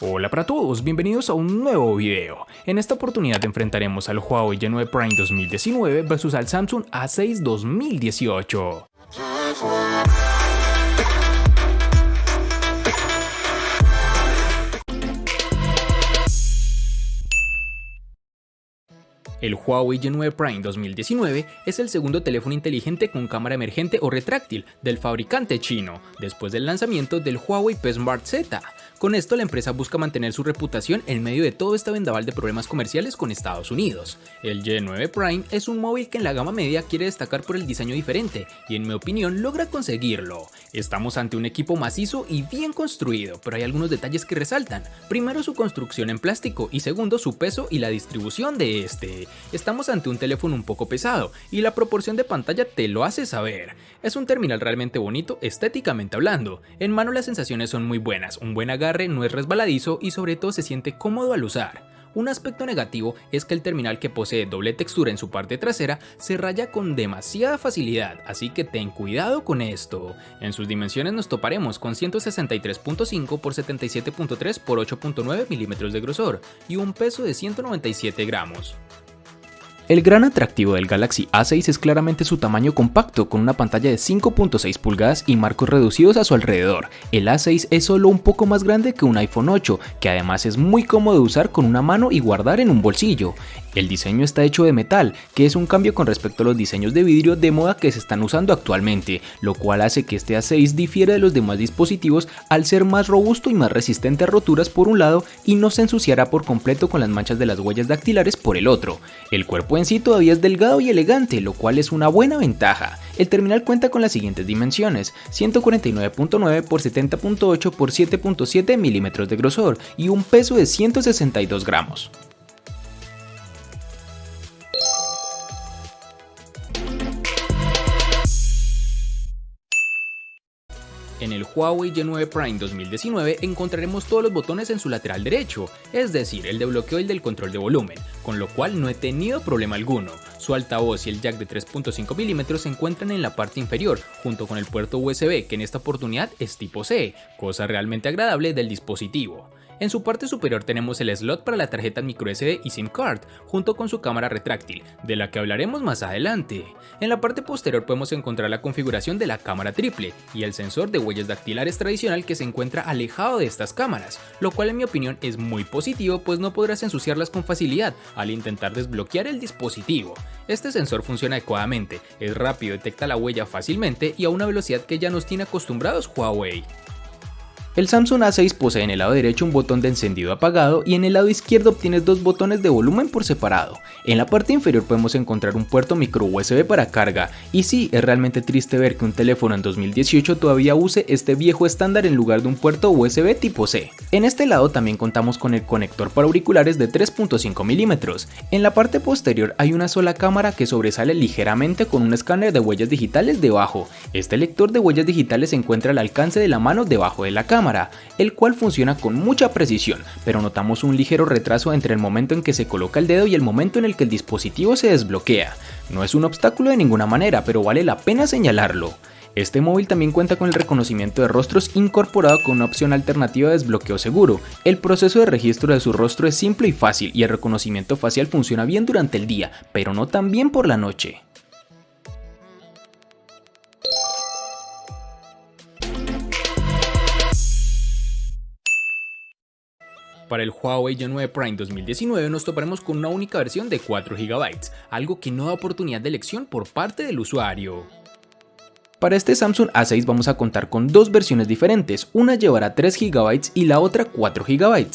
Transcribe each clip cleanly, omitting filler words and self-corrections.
Hola para todos, bienvenidos a un nuevo video. En esta oportunidad enfrentaremos al Huawei G9 Prime 2019 versus al Samsung A6 2018. El Huawei G9 Prime 2019 es el segundo teléfono inteligente con cámara emergente o retráctil del fabricante chino, después del lanzamiento del Huawei P Smart Z. Con esto la empresa busca mantener su reputación en medio de todo este vendaval de problemas comerciales con Estados Unidos. El G9 Prime es un móvil que en la gama media quiere destacar por el diseño diferente y en mi opinión logra conseguirlo. Estamos ante un equipo macizo y bien construido, pero hay algunos detalles que resaltan. Primero, su construcción en plástico y segundo, su peso y la distribución de este. Estamos ante un teléfono un poco pesado y la proporción de pantalla te lo hace saber. Es un terminal realmente bonito estéticamente hablando. En mano las sensaciones son muy buenas, un buen agarre, no es resbaladizo y sobre todo se siente cómodo al usar. Un aspecto negativo es que el terminal, que posee doble textura en su parte trasera, se raya con demasiada facilidad, así que ten cuidado con esto. En sus dimensiones nos toparemos con 163.5 x 77.3 x 8.9 milímetros de grosor y un peso de 197 gramos. El gran atractivo del Galaxy A6 es claramente su tamaño compacto, con una pantalla de 5.6 pulgadas y marcos reducidos a su alrededor. El A6 es solo un poco más grande que un iPhone 8, que además es muy cómodo de usar con una mano y guardar en un bolsillo. El diseño está hecho de metal, que es un cambio con respecto a los diseños de vidrio de moda que se están usando actualmente, lo cual hace que este A6 difiera de los demás dispositivos al ser más robusto y más resistente a roturas por un lado y no se ensuciará por completo con las manchas de las huellas dactilares por el otro. El cuerpo en sí todavía es delgado y elegante, lo cual es una buena ventaja. El terminal cuenta con las siguientes dimensiones: 149.9 x 70.8 x 7.7 milímetros de grosor y un peso de 162 gramos. En el Huawei G9 Prime 2019 encontraremos todos los botones en su lateral derecho, es decir, el de bloqueo y el del control de volumen, con lo cual no he tenido problema alguno. Su altavoz y el jack de 3.5 mm se encuentran en la parte inferior, junto con el puerto USB, que en esta oportunidad es tipo C, cosa realmente agradable del dispositivo. En su parte superior tenemos el slot para la tarjeta microSD y SIM card, junto con su cámara retráctil, de la que hablaremos más adelante. En la parte posterior podemos encontrar la configuración de la cámara triple y el sensor de huellas dactilares tradicional, que se encuentra alejado de estas cámaras, lo cual en mi opinión es muy positivo, pues no podrás ensuciarlas con facilidad al intentar desbloquear el dispositivo. Este sensor funciona adecuadamente, es rápido, detecta la huella fácilmente y a una velocidad que ya nos tiene acostumbrados Huawei. El Samsung A6 posee en el lado derecho un botón de encendido apagado y en el lado izquierdo obtienes dos botones de volumen por separado. En la parte inferior podemos encontrar un puerto micro USB para carga, y sí, es realmente triste ver que un teléfono en 2018 todavía use este viejo estándar en lugar de un puerto USB tipo C. En este lado también contamos con el conector para auriculares de 3.5 milímetros. En la parte posterior hay una sola cámara que sobresale ligeramente con un escáner de huellas digitales debajo. Este lector de huellas digitales se encuentra al alcance de la mano debajo de la cámara, el cual funciona con mucha precisión, pero notamos un ligero retraso entre el momento en que se coloca el dedo y el momento en el que el dispositivo se desbloquea. No es un obstáculo de ninguna manera, pero vale la pena señalarlo. Este móvil también cuenta con el reconocimiento de rostros incorporado con una opción alternativa de desbloqueo seguro. El proceso de registro de su rostro es simple y fácil, y el reconocimiento facial funciona bien durante el día, pero no tan bien por la noche. Para el Huawei G9 Prime 2019 nos toparemos con una única versión de 4 GB, algo que no da oportunidad de elección por parte del usuario. Para este Samsung A6 vamos a contar con dos versiones diferentes, una llevará 3 GB y la otra 4 GB.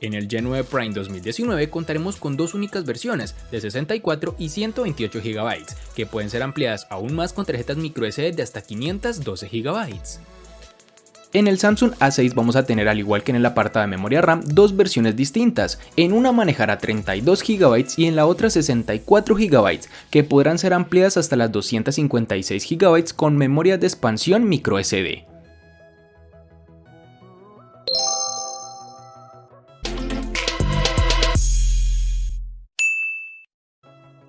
En el G9 Prime 2019 contaremos con dos únicas versiones de 64 y 128 GB, que pueden ser ampliadas aún más con tarjetas microSD de hasta 512 GB. En el Samsung A6 vamos a tener, al igual que en el apartado de memoria RAM, dos versiones distintas. En una manejará 32 GB y en la otra 64 GB, que podrán ser ampliadas hasta las 256 GB con memoria de expansión microSD.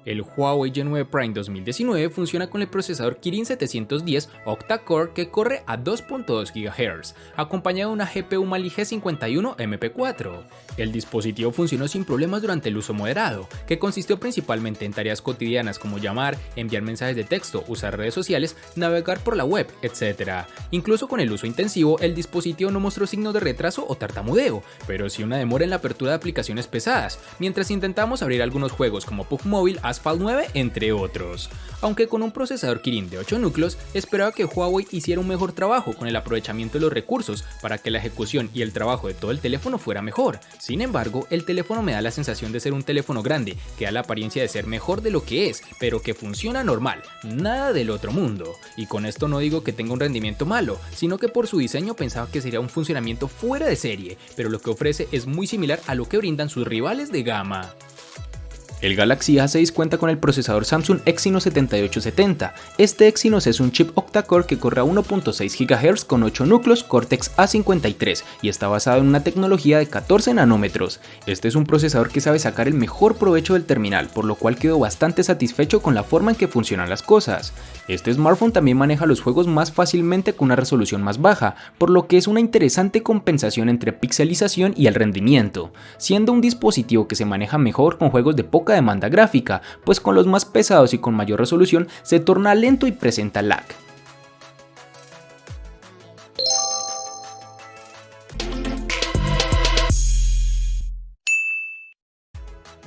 El Huawei G9 Prime 2019 funciona con el procesador Kirin 710 octa-core que corre a 2.2 GHz, acompañado de una GPU Mali G51 MP4. El dispositivo funcionó sin problemas durante el uso moderado, que consistió principalmente en tareas cotidianas como llamar, enviar mensajes de texto, usar redes sociales, navegar por la web, etc. Incluso con el uso intensivo, el dispositivo no mostró signos de retraso o tartamudeo, pero sí una demora en la apertura de aplicaciones pesadas, mientras intentamos abrir algunos juegos como PUBG Mobile, Asphalt 9, entre otros. Aunque con un procesador Kirin de 8 núcleos, esperaba que Huawei hiciera un mejor trabajo con el aprovechamiento de los recursos para que la ejecución y el trabajo de todo el teléfono fuera mejor. Sin embargo, el teléfono me da la sensación de ser un teléfono grande, que da la apariencia de ser mejor de lo que es, pero que funciona normal, nada del otro mundo. Y con esto no digo que tenga un rendimiento malo, sino que por su diseño pensaba que sería un funcionamiento fuera de serie, pero lo que ofrece es muy similar a lo que brindan sus rivales de gama. El Galaxy A6 cuenta con el procesador Samsung Exynos 7870. Este Exynos es un chip octa-core que corre a 1.6 GHz con 8 núcleos Cortex A53 y está basado en una tecnología de 14 nanómetros. Este es un procesador que sabe sacar el mejor provecho del terminal, por lo cual quedo bastante satisfecho con la forma en que funcionan las cosas. Este smartphone también maneja los juegos más fácilmente con una resolución más baja, por lo que es una interesante compensación entre pixelización y el rendimiento, siendo un dispositivo que se maneja mejor con juegos de poca demanda gráfica, pues con los más pesados y con mayor resolución se torna lento y presenta lag.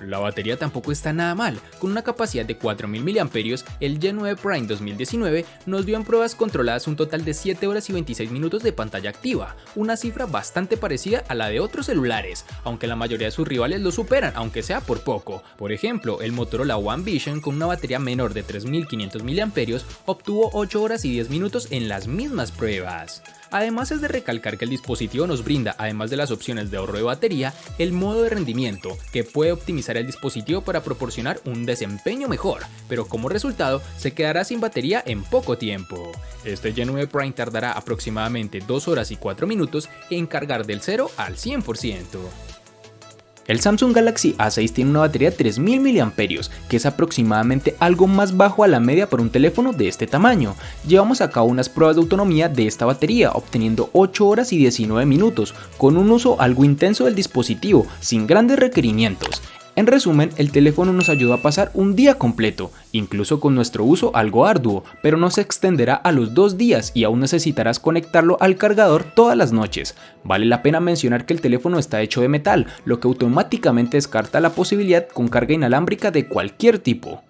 La batería tampoco está nada mal, con una capacidad de 4000 mAh, el G9 Prime 2019 nos dio en pruebas controladas un total de 7 horas y 26 minutos de pantalla activa, una cifra bastante parecida a la de otros celulares, aunque la mayoría de sus rivales lo superan, aunque sea por poco. Por ejemplo, el Motorola One Vision con una batería menor de 3500 mAh obtuvo 8 horas y 10 minutos en las mismas pruebas. Además es de recalcar que el dispositivo nos brinda, además de las opciones de ahorro de batería, el modo de rendimiento, que puede optimizar el dispositivo para proporcionar un desempeño mejor, pero como resultado se quedará sin batería en poco tiempo. Este G9 Prime tardará aproximadamente 2 horas y 4 minutos en cargar del 0 al 100%. El Samsung Galaxy A6 tiene una batería de 3000 mAh, que es aproximadamente algo más bajo a la media para un teléfono de este tamaño. Llevamos a cabo unas pruebas de autonomía de esta batería, obteniendo 8 horas y 19 minutos, con un uso algo intenso del dispositivo, sin grandes requerimientos. En resumen, el teléfono nos ayudó a pasar un día completo, incluso con nuestro uso algo arduo, pero no se extenderá a los 2 días y aún necesitarás conectarlo al cargador todas las noches. Vale la pena mencionar que el teléfono está hecho de metal, lo que automáticamente descarta la posibilidad con carga inalámbrica de cualquier tipo.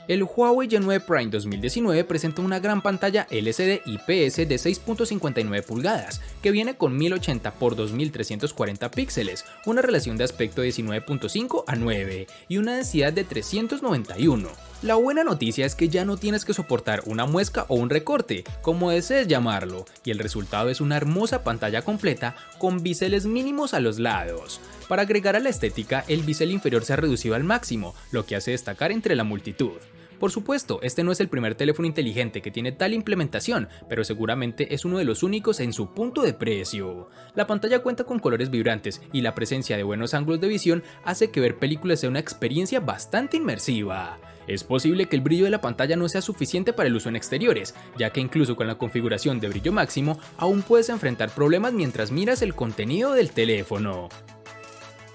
El Huawei G9 Prime 2019 presenta una gran pantalla LCD IPS de 6.59 pulgadas, que viene con 1080 x 2340 píxeles, una relación de aspecto de 19.5 a 9 y una densidad de 391. La buena noticia es que ya no tienes que soportar una muesca o un recorte, como desees llamarlo, y el resultado es una hermosa pantalla completa con biseles mínimos a los lados. Para agregar a la estética, el bisel inferior se ha reducido al máximo, lo que hace destacar entre la multitud. Por supuesto, este no es el primer teléfono inteligente que tiene tal implementación, pero seguramente es uno de los únicos en su punto de precio. La pantalla cuenta con colores vibrantes y la presencia de buenos ángulos de visión hace que ver películas sea una experiencia bastante inmersiva. Es posible que el brillo de la pantalla no sea suficiente para el uso en exteriores, ya que incluso con la configuración de brillo máximo aún puedes enfrentar problemas mientras miras el contenido del teléfono.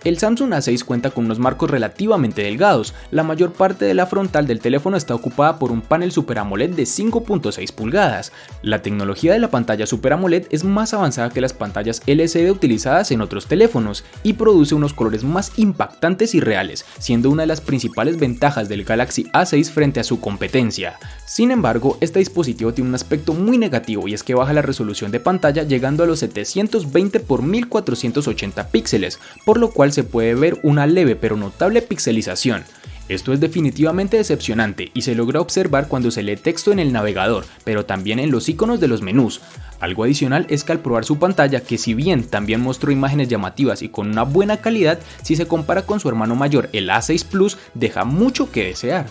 El Samsung A6 cuenta con unos marcos relativamente delgados, la mayor parte de la frontal del teléfono está ocupada por un panel Super AMOLED de 5.6 pulgadas. La tecnología de la pantalla Super AMOLED es más avanzada que las pantallas LCD utilizadas en otros teléfonos y produce unos colores más impactantes y reales, siendo una de las principales ventajas del Galaxy A6 frente a su competencia. Sin embargo, este dispositivo tiene un aspecto muy negativo y es que baja la resolución de pantalla llegando a los 720 x 1480 píxeles, por lo cual se puede ver una leve pero notable pixelización. Esto es definitivamente decepcionante y se logra observar cuando se lee texto en el navegador, pero también en los iconos de los menús. Algo adicional es que al probar su pantalla, que si bien también mostró imágenes llamativas y con una buena calidad, si se compara con su hermano mayor el A6 Plus, deja mucho que desear.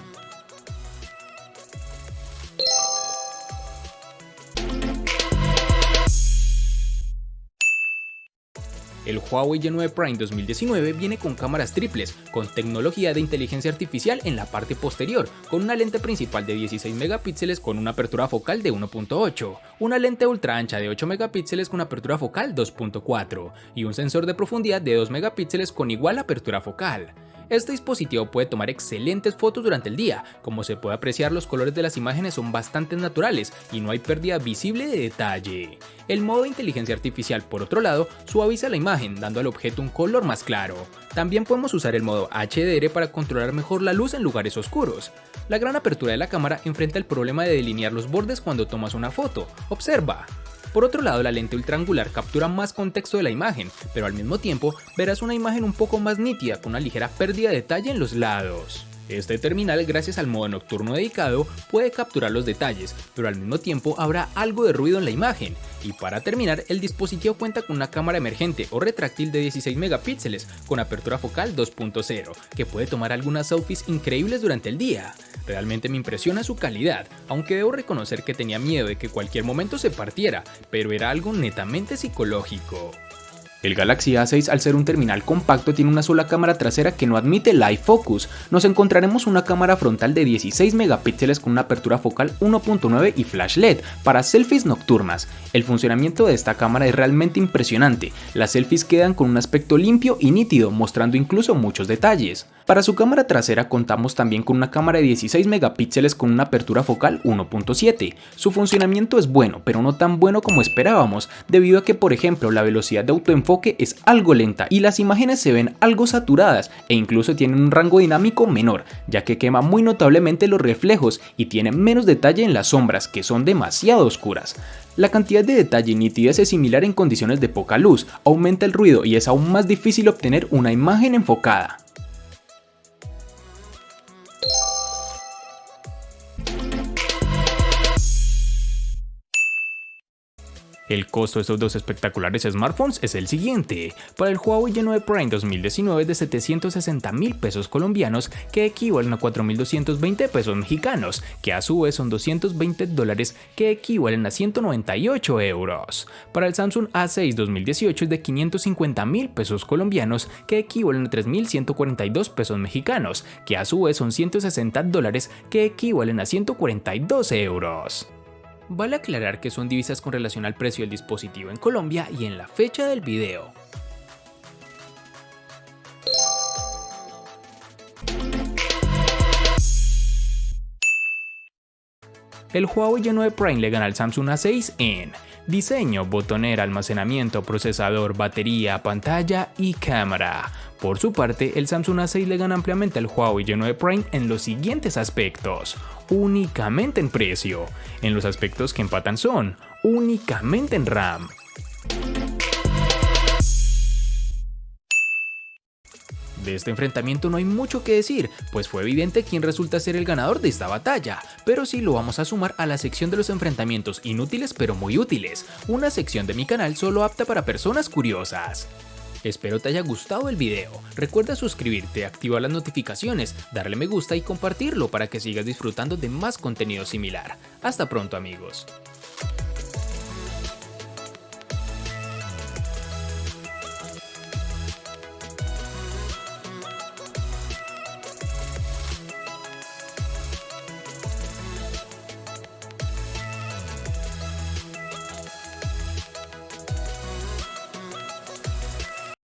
El Huawei Y9 Prime 2019 viene con cámaras triples, con tecnología de inteligencia artificial en la parte posterior, con una lente principal de 16 megapíxeles con una apertura focal de 1.8, una lente ultra ancha de 8 megapíxeles con apertura focal 2.4 y un sensor de profundidad de 2 megapíxeles con igual apertura focal. Este dispositivo puede tomar excelentes fotos durante el día, como se puede apreciar los colores de las imágenes son bastante naturales y no hay pérdida visible de detalle. El modo de inteligencia artificial, por otro lado, suaviza la imagen dando al objeto un color más claro. También podemos usar el modo HDR para controlar mejor la luz en lugares oscuros. La gran apertura de la cámara enfrenta el problema de delinear los bordes cuando tomas una foto. Observa. Por otro lado, la lente ultraangular captura más contexto de la imagen, pero al mismo tiempo verás una imagen un poco más nítida con una ligera pérdida de detalle en los lados. Este terminal, gracias al modo nocturno dedicado, puede capturar los detalles, pero al mismo tiempo habrá algo de ruido en la imagen. Y para terminar, el dispositivo cuenta con una cámara emergente o retráctil de 16 megapíxeles con apertura focal 2.0, que puede tomar algunas selfies increíbles durante el día. Realmente me impresiona su calidad, aunque debo reconocer que tenía miedo de que cualquier momento se partiera, pero era algo netamente psicológico. El Galaxy A6, al ser un terminal compacto, tiene una sola cámara trasera que no admite Live Focus. Nos encontraremos una cámara frontal de 16 megapíxeles con una apertura focal 1.9 y flash LED para selfies nocturnas. El funcionamiento de esta cámara es realmente impresionante. Las selfies quedan con un aspecto limpio y nítido, mostrando incluso muchos detalles. Para su cámara trasera contamos también con una cámara de 16 megapíxeles con una apertura focal 1.7. Su funcionamiento es bueno, pero no tan bueno como esperábamos, debido a que, por ejemplo, la velocidad de autoenfoque es algo lenta y las imágenes se ven algo saturadas e incluso tienen un rango dinámico menor, ya que quema muy notablemente los reflejos y tiene menos detalle en las sombras, que son demasiado oscuras. La cantidad de detalle y nitidez es similar en condiciones de poca luz, aumenta el ruido y es aún más difícil obtener una imagen enfocada. El costo de estos dos espectaculares smartphones es el siguiente. Para el Huawei Y9 Prime 2019 de 760.000 pesos colombianos, que equivalen a 4.220 pesos mexicanos, que a su vez son $220, que equivalen a 198 euros. Para el Samsung A6 2018 es de 550.000 pesos colombianos, que equivalen a 3.142 pesos mexicanos, que a su vez son $160, que equivalen a 142 euros. Vale aclarar que son divisas con relación al precio del dispositivo en Colombia y en la fecha del video. El Huawei Y9 Prime le gana al Samsung A6 en diseño, botonera, almacenamiento, procesador, batería, pantalla y cámara. Por su parte, el Samsung A6 le gana ampliamente al Huawei Y9 Prime en los siguientes aspectos: únicamente en precio. En los aspectos que empatan son únicamente en RAM. De este enfrentamiento no hay mucho que decir, pues fue evidente quién resulta ser el ganador de esta batalla, pero sí lo vamos a sumar a la sección de los enfrentamientos inútiles pero muy útiles, una sección de mi canal solo apta para personas curiosas. Espero te haya gustado el video, recuerda suscribirte, activar las notificaciones, darle me gusta y compartirlo para que sigas disfrutando de más contenido similar. Hasta pronto amigos.